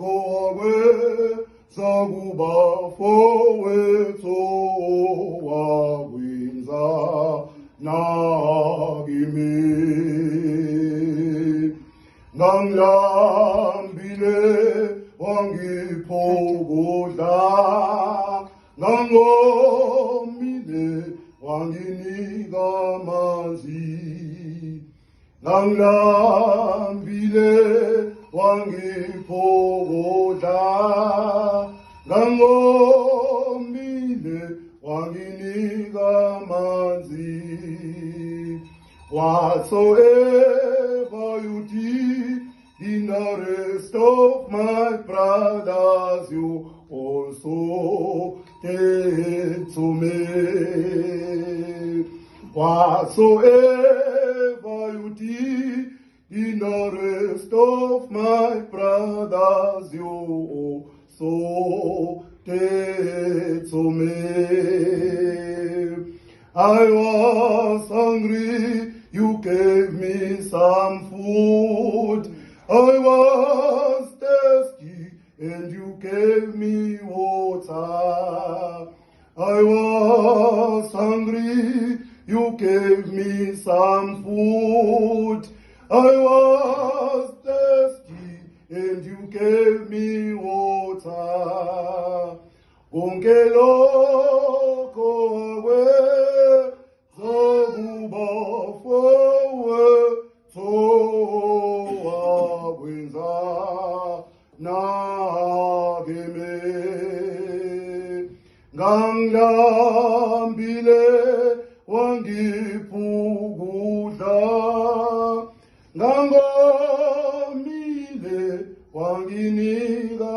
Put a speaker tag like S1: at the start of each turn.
S1: wakwe zakubafowethu wakwenza nakimi ngangilambile wangiphokodla ngangomile wanginika amanzi ngangilambile wangiphokodla ngangomile wanginika amanzi. Whatsoever you did in the rest of my brothers, you also did to me. Whatsoever you did in the rest of my brothers, you also did to me. I was hungry, you gave me some food. I was thirsty, and you gave me water. I was hungry, you gave me some food. I was thirsty, and you gave me water. Konke lokho wakwenza nakimi ngangilambile wangiphukuda ngangomile wanginika